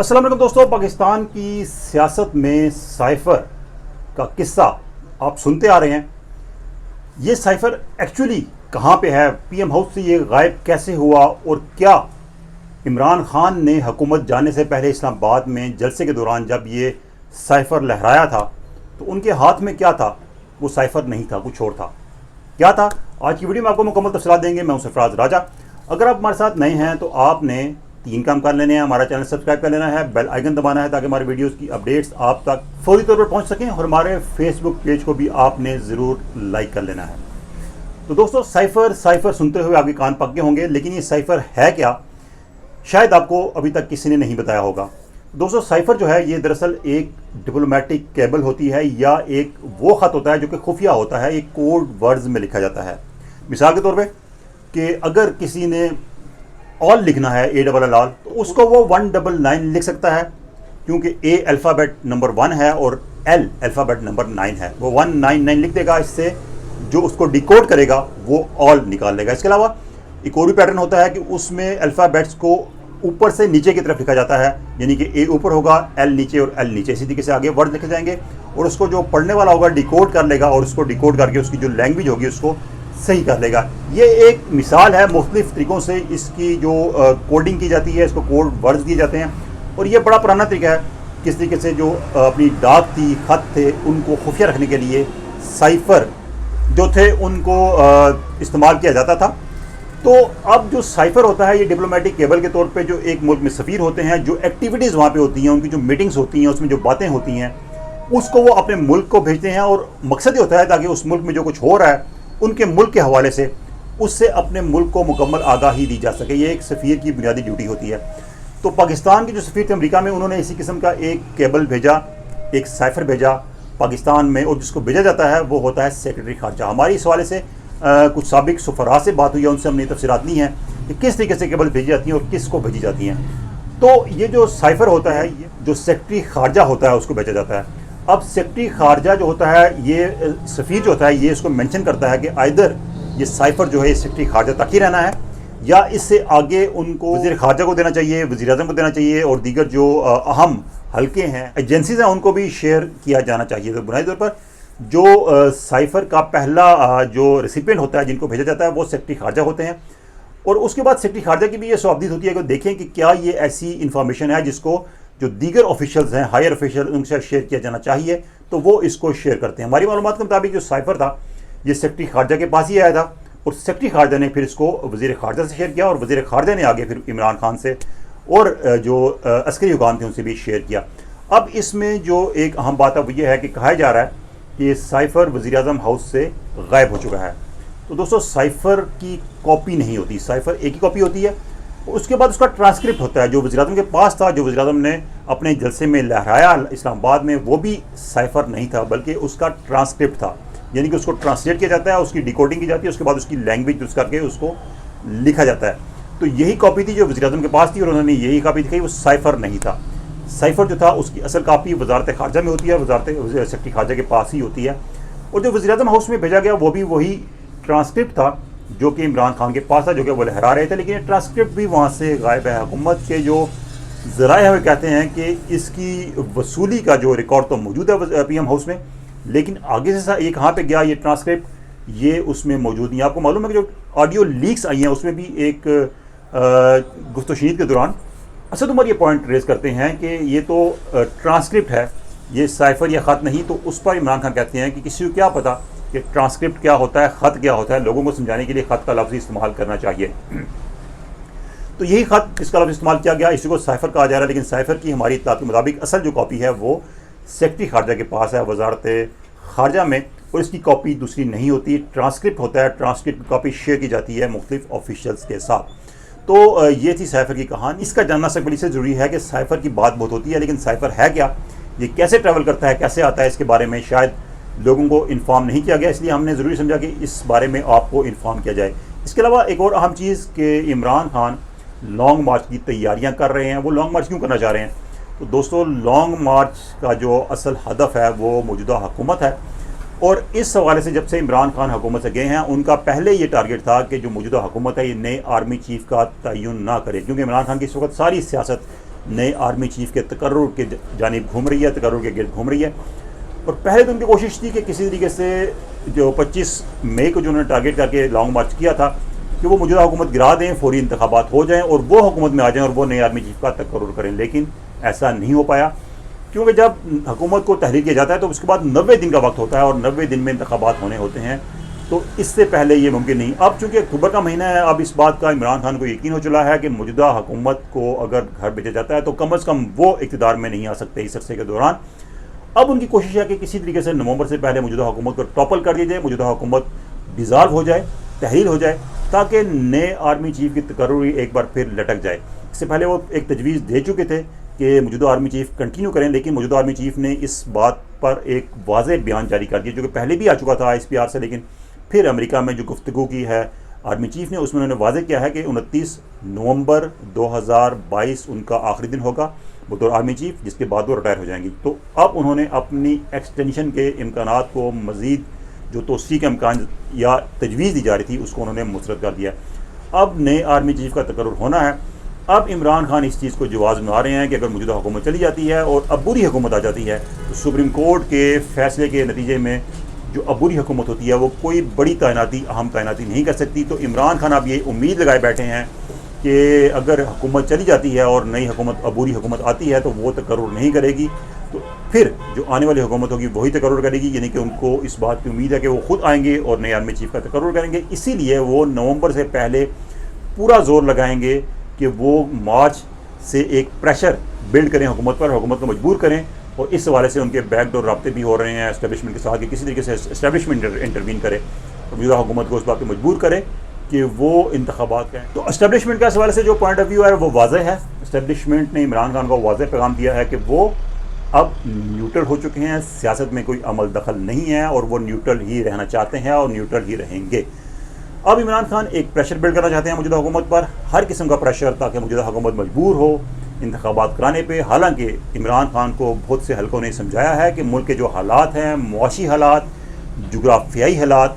अस्सलाम वालेकुम दोस्तों, पाकिस्तान की सियासत में साइफर का किस्सा आप सुनते आ रहे हैं। ये साइफर एक्चुअली कहाँ पे है, पीएम हाउस से ये गायब कैसे हुआ और क्या इमरान खान ने हुकूमत जाने से पहले इस्लामाबाद में जलसे के दौरान जब ये साइफर लहराया था तो उनके हाथ में क्या था? वो साइफर नहीं था, कुछ और था। क्या था? आज की वीडियो में आपको मुकम्मल तफसीलात देंगे। मैं हूं सरफराज राजा। अगर आप हमारे साथ नए हैं तो आपने 3 काम कर लेने हैं। हमारा चैनल सब्सक्राइब कर लेना है, बेल आइकन दबाना है ताकि हमारे वीडियोस की अपडेट्स आप तक फौरी तौर पर पहुंच सकें, और हमारे फेसबुक पेज को भी आपने ज़रूर लाइक कर लेना है। तो दोस्तों, साइफर सुनते हुए आपके कान पक गए होंगे, लेकिन ये साइफर है क्या, शायद आपको अभी तक किसी ने नहीं बताया होगा। दोस्तों, साइफर जो है ये दरअसल एक डिप्लोमेटिक केबल होती है या एक वो ख़त होता है जो कि खुफिया होता है, एक कोड वर्ड्स में लिखा जाता है। मिसाल के तौर पे कि अगर किसी ने ऑल लिखना है, ALL, तो उसको वो 199 लिख सकता है, क्योंकि A अल्फ़ाबेट नंबर 1 है और L अल्फ़ाबेट नंबर 9 है। वो 199 लिख देगा। इससे जो उसको डिकोड करेगा वो ऑल निकाल लेगा। इसके अलावा एक और भी पैटर्न होता है कि उसमें अल्फ़ाबेट्स को ऊपर से नीचे की तरफ लिखा जाता है, यानी कि A ऊपर होगा, L नीचे और L नीचे। इसी तरीके से आगे वर्ड लिखे जाएंगे और उसको जो पढ़ने वाला होगा डिकोड कर लेगा और उसको डिकोड करके उसकी जो लैंग्वेज होगी उसको सही कर लेगा। ये एक मिसाल है। मुख्तलिफ तरीक़ों से इसकी जो कोडिंग की जाती है, इसको कोड वर्ड्स दिए जाते हैं, और ये बड़ा पुराना तरीका है। किस तरीके से जो अपनी डाक थी, ख़त थे, उनको खुफिया रखने के लिए साइफर जो थे उनको इस्तेमाल किया जाता था। तो अब जो साइफर होता है ये डिप्लोमेटिक केबल के तौर पे जो एक मुल्क में सफ़ीर होते हैं, जो एक्टिविटीज़ वहाँ पे होती हैं, उनकी जो मीटिंग्स होती हैं, उसमें जो बातें होती हैं, उसको वो अपने मुल्क को भेजते हैं। और मकसद ये होता है ताकि उस मुल्क में जो कुछ हो रहा है उनके मुल्क के हवाले से उससे अपने मुल्क को मुकम्मल आगाही दी जा सके। ये एक सफ़ीर की बुनियादी ड्यूटी होती है। तो पाकिस्तान के जो सफ़ीर थे अमेरिका में, उन्होंने इसी किस्म का एक केबल भेजा, एक साइफर भेजा पाकिस्तान में, और जिसको भेजा जाता है वो होता है सेक्रेटरी खारजा। हमारी इस हवाले से कुछ साबिक सफ़रा से बात हुई है, उनसे हमने तफसीलात ली हैं कि किस तरीके से केबल भेजी जाती हैं और किस को भेजी जाती हैं। तो ये जो साइफर होता है, ये जो सेक्रेटरी खारजा होता है उसको भेजा जाता है। अब सेक्रेटरी खारजा जो होता है, ये सफ़ीर जो होता है, ये इसको मेंशन करता है कि आइदर ये साइफर जो है सेक्रेटरी खारजा तक ही रहना है, या इससे आगे उनको वज़ीर खारजा को देना चाहिए, वज़ीर आज़म को देना चाहिए, और दीगर जो अहम हल्के हैं, एजेंसीज़ हैं, उनको भी शेयर किया जाना चाहिए। तो बुनियादी तौर पर जो साइफर का पहला जो रेसिपिएंट होता है, जिनको भेजा जाता है, वो सेक्रेटरी खारजा होते हैं। और उसके बाद सेक्रेटरी खारजा की भी ये सवाबदीद होती है कि देखें कि क्या ये ऐसी इंफॉर्मेशन है जिसको जो दीगर ऑफिशियल्स हैं, हायर ऑफिशियल, उनसे शेयर किया जाना चाहिए, तो वो इसको शेयर करते हैं। हमारी मालूमात के मुताबिक जो साइफर था ये सेक्रेटरी खारजा के पास ही आया था, और सेक्रेटरी खारजा ने फिर इसको वज़ीर खारजा से शेयर किया, और वज़ीर खारजा ने आगे फिर इमरान खान से और जो अस्करी हुकाम थे उनसे भी शेयर किया। अब इसमें जो एक अहम बात है वो ये है कि कहा जा रहा है कि साइफर वज़ीर आज़म हाउस से गायब हो चुका है। तो दोस्तों, साइफर की कॉपी नहीं होती, साइफर एक ही कॉपी होती है। उसके बाद उसका ट्रांसक्रिप्ट होता है जो वज़ीर आज़म के पास था, जो वज़ीर आज़म ने अपने जलसे में लहराया इस्लामाबाद में, वो भी साइफर नहीं था बल्कि उसका ट्रांसक्रिप्ट था, यानी कि उसको ट्रांसलेट किया जाता है, उसकी डिकोडिंग की जाती है, उसके बाद उसकी लैंग्वेज यूज़ करके उसको लिखा जाता है। तो यही कॉपी थी जो वज़ीर आज़म के पास थी, और उन्होंने यही कॉपी दिखाई, वो साइफर नहीं था। साइफर जो था उसकी असल कॉपी वज़ारत खारजा में होती है, वज़ारत सेक्रेटरी खारजा के पास ही होती है। और जो वज़ीर आज़म हाउस में भेजा गया वो भी वही ट्रांसक्रिप्ट था जो कि इमरान खान के पास था, जो कि वो लहरा रहे थे, लेकिन ये ट्रांसक्रिप्ट भी वहाँ से गायब है। हुकूमत के जो ज़राए हमें कहते हैं कि इसकी वसूली का जो रिकॉर्ड तो मौजूद है पीएम हाउस में, लेकिन आगे से ये कहाँ पे गया ये ट्रांसक्रिप्ट, ये उसमें मौजूद नहीं। आपको मालूम है कि जो ऑडियो लीक्स आई हैं उसमें भी एक गुफ्तगू के दौरान असद उमर ये पॉइंट रेज़ करते हैं कि ये तो ट्रांसक्रिप्ट है, ये साइफर या ख़त नहीं। तो उस पर इमरान खान कहते हैं कि किसी को क्या पता कि ट्रांसक्रिप्ट क्या होता है, ख़त क्या होता है, लोगों को समझाने के लिए ख़त का लफ्ज़ इस्तेमाल करना चाहिए। तो यही ख़त, इसका लफ्ज़ इस्तेमाल किया गया, इसी को साइफर कहा जा रहा है। लेकिन साइफर की हमारी इत्तलात के मुताबिक असल जो कॉपी है वो सेक्रेटरी खारजा के पास है, वज़ारत खारजा में, और इसकी कॉपी दूसरी नहीं होती, ट्रांसक्रिप्ट होता है। ट्रांसक्रिप्ट की कॉपी शेयर की जाती है मुख्तलिफ ऑफिशियल्स के साथ। तो ये थी साइफर की कहानी। इसका जानना सब बड़ी से ज़रूरी है कि साइफर की बात बहुत होती है, लेकिन साइफर है क्या, ये कैसे ट्रैवल करता है, कैसे आता है, इसके बारे में शायद लोगों को इन्फॉर्म नहीं किया गया, इसलिए हमने ज़रूरी समझा कि इस बारे में आपको इन्फॉर्म किया जाए। इसके अलावा एक और अहम चीज़ कि इमरान खान लॉन्ग मार्च की तैयारियां कर रहे हैं। वो लॉन्ग मार्च क्यों करना चाह रहे हैं? तो दोस्तों, लॉन्ग मार्च का जो असल हदफ है वो मौजूदा हुकूमत है, और इस हवाले से जब से इमरान खान हुकूमत से गए हैं उनका पहले ये टारगेट था कि जो मौजूदा हुकूमत है ये नए आर्मी चीफ का तयन ना करे, क्योंकि इमरान खान की इस वक्त सारी सियासत نئے آرمی چیف کے تقرر کے جانب گھوم رہی ہے، تقرر کے گرد گھوم رہی ہے. اور پہلے تو ان کی کوشش تھی کہ کسی طریقے سے جو 25 مئی کو جو انہوں نے ٹارگیٹ کر کے لانگ مارچ کیا تھا کہ وہ موجودہ حکومت گرا دیں، فوری انتخابات ہو جائیں اور وہ حکومت میں آ جائیں اور وہ نئے آرمی چیف کا تقرر کریں. لیکن ایسا نہیں ہو پایا، کیونکہ جب حکومت کو تحریر کیا جاتا ہے تو اس کے بعد 90 دن کا وقت ہوتا ہے اور 90 دن میں انتخابات ہونے ہوتے ہیں، تو اس سے پہلے یہ ممکن نہیں. اب چونکہ اکتوبر کا مہینہ ہے، اب اس بات کا عمران خان کو یقین ہو چلا ہے کہ موجودہ حکومت کو اگر گھر بھیجا جاتا ہے تو کم از کم وہ اقتدار میں نہیں آ سکتے اس عرصے کے دوران. اب ان کی کوشش ہے کہ کسی طریقے سے نومبر سے پہلے موجودہ حکومت کو ٹاپل کر دی جائے، موجودہ حکومت ڈیزالو ہو جائے، تحلیل ہو جائے، تاکہ نئے آرمی چیف کی تقرری ایک بار پھر لٹک جائے. اس سے پہلے وہ ایک تجویز دے چکے تھے کہ موجودہ آرمی چیف کنٹینیو کریں، لیکن موجودہ آرمی چیف نے اس بات پر ایک واضح بیان جاری کر دیا جو کہ پہلے بھی آ چکا تھا ISPR سے، لیکن پھر امریکہ میں جو گفتگو کی ہے آرمی چیف نے، اس میں انہوں نے واضح کیا ہے کہ 29 نومبر 2022 ان کا آخری دن ہوگا بطور آرمی چیف، جس کے بعد وہ ریٹائر ہو جائیں گی. تو اب انہوں نے اپنی ایکسٹینشن کے امکانات کو مزید جو توسیع کا امکان یا تجویز دی جا رہی تھی اس کو انہوں نے مسترد کر دیا. اب نئے آرمی چیف کا تقرر ہونا ہے. اب عمران خان اس چیز کو جواز بنا رہے ہیں کہ اگر موجودہ حکومت چلی جاتی ہے اور عبوری حکومت آ جاتی ہے تو سپریم کورٹ کے فیصلے کے نتیجے میں جو عبوری حکومت ہوتی ہے وہ کوئی بڑی تعیناتی، اہم تعیناتی نہیں کر سکتی. تو عمران خان اب یہ امید لگائے بیٹھے ہیں کہ اگر حکومت چلی جاتی ہے اور نئی حکومت عبوری حکومت آتی ہے تو وہ تقرر نہیں کرے گی، تو پھر جو آنے والی حکومت ہوگی وہی تقرر کرے گی. یعنی کہ ان کو اس بات کی امید ہے کہ وہ خود آئیں گے اور نئے آرمی چیف کا تقرر کریں گے. اسی لیے وہ نومبر سے پہلے پورا زور لگائیں گے کہ وہ مارچ سے ایک پریشر بلڈ کریں حکومت پر، حکومت کو مجبور کریں. اور اس حوالے سے ان کے بیک ڈور رابطے بھی ہو رہے ہیں اسٹیبلشمنٹ کے ساتھ کہ کسی طریقے سے اسٹیبلشمنٹ انٹروین کرے اور موجودہ حکومت کو اس بات پہ مجبور کرے کہ وہ انتخابات کریں. تو اسٹیبلشمنٹ کے اس حوالے سے جو پوائنٹ آف ویو ہے وہ واضح ہے. اسٹیبلشمنٹ نے عمران خان کو واضح پیغام دیا ہے کہ وہ اب نیوٹرل ہو چکے ہیں، سیاست میں کوئی عمل دخل نہیں ہے اور وہ نیوٹرل ہی رہنا چاہتے ہیں اور نیوٹرل ہی رہیں گے. اب عمران خان ایک پریشر بلڈ کرنا چاہتے ہیں موجودہ حکومت پر، ہر قسم کا پریشر، تاکہ موجودہ حکومت مجبور ہو انتخابات کرانے پہ. حالانکہ عمران خان کو بہت سے حلقوں نے سمجھایا ہے کہ ملک کے جو حالات ہیں، معاشی حالات، جغرافیائی حالات،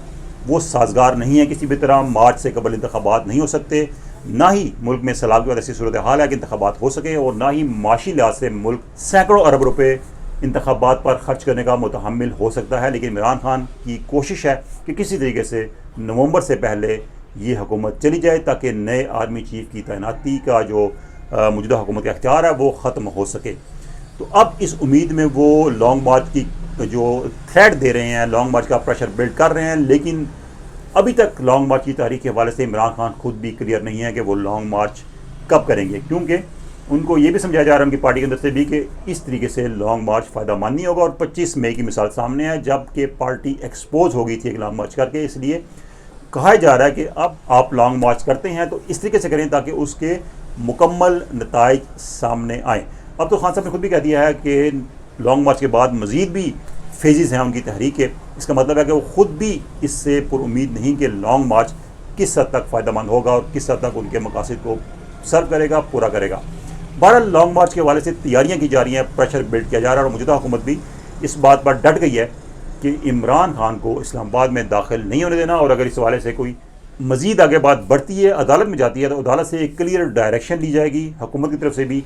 وہ سازگار نہیں ہیں کسی بھی طرح. مارچ سے قبل انتخابات نہیں ہو سکتے، نہ ہی ملک میں سیلاب کی وجہ سے صورتحال ہے کہ انتخابات ہو سکیں، اور نہ ہی معاشی لحاظ سے ملک سینکڑوں ارب روپے انتخابات پر خرچ کرنے کا متحمل ہو سکتا ہے. لیکن عمران خان کی کوشش ہے کہ کسی طریقے سے نومبر سے پہلے یہ حکومت چلی جائے تاکہ نئے آرمی چیف کی تعیناتی کا جو موجودہ حکومت کا اختیار ہے وہ ختم ہو سکے. تو اب اس امید میں وہ لانگ مارچ کی جو تھریٹ دے رہے ہیں، لانگ مارچ کا پریشر بلڈ کر رہے ہیں. لیکن ابھی تک لانگ مارچ کی تاریخ کے حوالے سے عمران خان خود بھی کلیئر نہیں ہے کہ وہ لانگ مارچ کب کریں گے، کیونکہ ان کو یہ بھی سمجھایا جا رہا ہے ان کی پارٹی کے اندر سے بھی کہ اس طریقے سے لانگ مارچ فائدہ مند نہیں ہوگا. اور 25 مئی کی مثال سامنے ہے جب کہ پارٹی ایکسپوز ہو گئی تھی ایک لانگ مارچ کر کے. اس لیے کہا جا رہا ہے کہ اب آپ لانگ مارچ کرتے ہیں تو اس طریقے سے کریں تاکہ اس کے مکمل نتائج سامنے آئیں. اب تو خان صاحب نے خود بھی کہہ دیا ہے کہ لانگ مارچ کے بعد مزید بھی فیزز ہیں ان کی تحریک کے. اس کا مطلب ہے کہ وہ خود بھی اس سے پر امید نہیں کہ لانگ مارچ کس حد تک فائدہ مند ہوگا اور کس حد تک ان کے مقاصد کو سرو کرے گا، پورا کرے گا. بہرحال لانگ مارچ کے حوالے سے تیاریاں کی جا رہی ہیں، پریشر بلڈ کیا جا رہا ہے، اور موجودہ حکومت بھی اس بات پر ڈٹ گئی ہے کہ عمران خان کو اسلام آباد میں داخل نہیں ہونے دینا. اور اگر اس حوالے سے کوئی مزید آگے بات بڑھتی ہے، عدالت میں جاتی ہے، تو عدالت سے ایک کلیئر ڈائریکشن لی جائے گی حکومت کی طرف سے بھی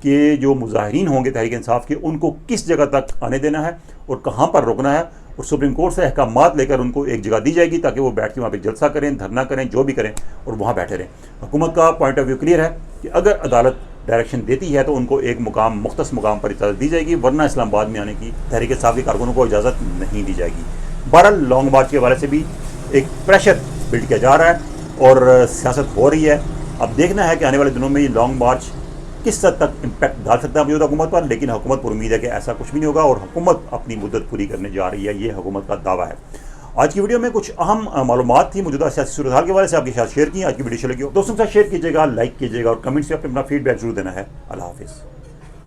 کہ جو مظاہرین ہوں گے تحریک انصاف کے ان کو کس جگہ تک آنے دینا ہے اور کہاں پر روکنا ہے. اور سپریم کورٹ سے احکامات لے کر ان کو ایک جگہ دی جائے گی تاکہ وہ بیٹھ کے وہاں پہ جلسہ کریں، دھرنا کریں، جو بھی کریں اور وہاں بیٹھے رہیں. حکومت کا پوائنٹ آف ویو کلیئر ہے کہ اگر عدالت ڈائریکشن دیتی ہے تو ان کو ایک مقام، مختص مقام پر اجازت دی جائے گی، ورنہ اسلام آباد میں آنے کی تحریک انصاف کے کارکنوں کو اجازت نہیں دی جائے گی. بہرحال لانگ مارچ کے حوالے سے بھی ایک پریشر بلڈ کیا جا رہا ہے اور سیاست ہو رہی ہے. اب دیکھنا ہے کہ آنے والے دنوں میں یہ لانگ مارچ کس حد تک امپیکٹ ڈال سکتا ہے موجودہ حکومت پر. لیکن حکومت پر امید ہے کہ ایسا کچھ بھی نہیں ہوگا اور حکومت اپنی مدت پوری کرنے جا رہی ہے، یہ حکومت کا دعویٰ ہے. آج کی ویڈیو میں کچھ اہم معلومات تھی موجودہ سیاسی صورتحال کے حوالے سے، آپ کے ساتھ شیئر کی. آج کی ویڈیو اچھی لگی ہو دوستوں کے ساتھ شیئر کیجیے گا، لائک کیجیے گا اور کمنٹس میں اپنا فیڈ بیک ضرور دینا ہے. اللہ حافظ.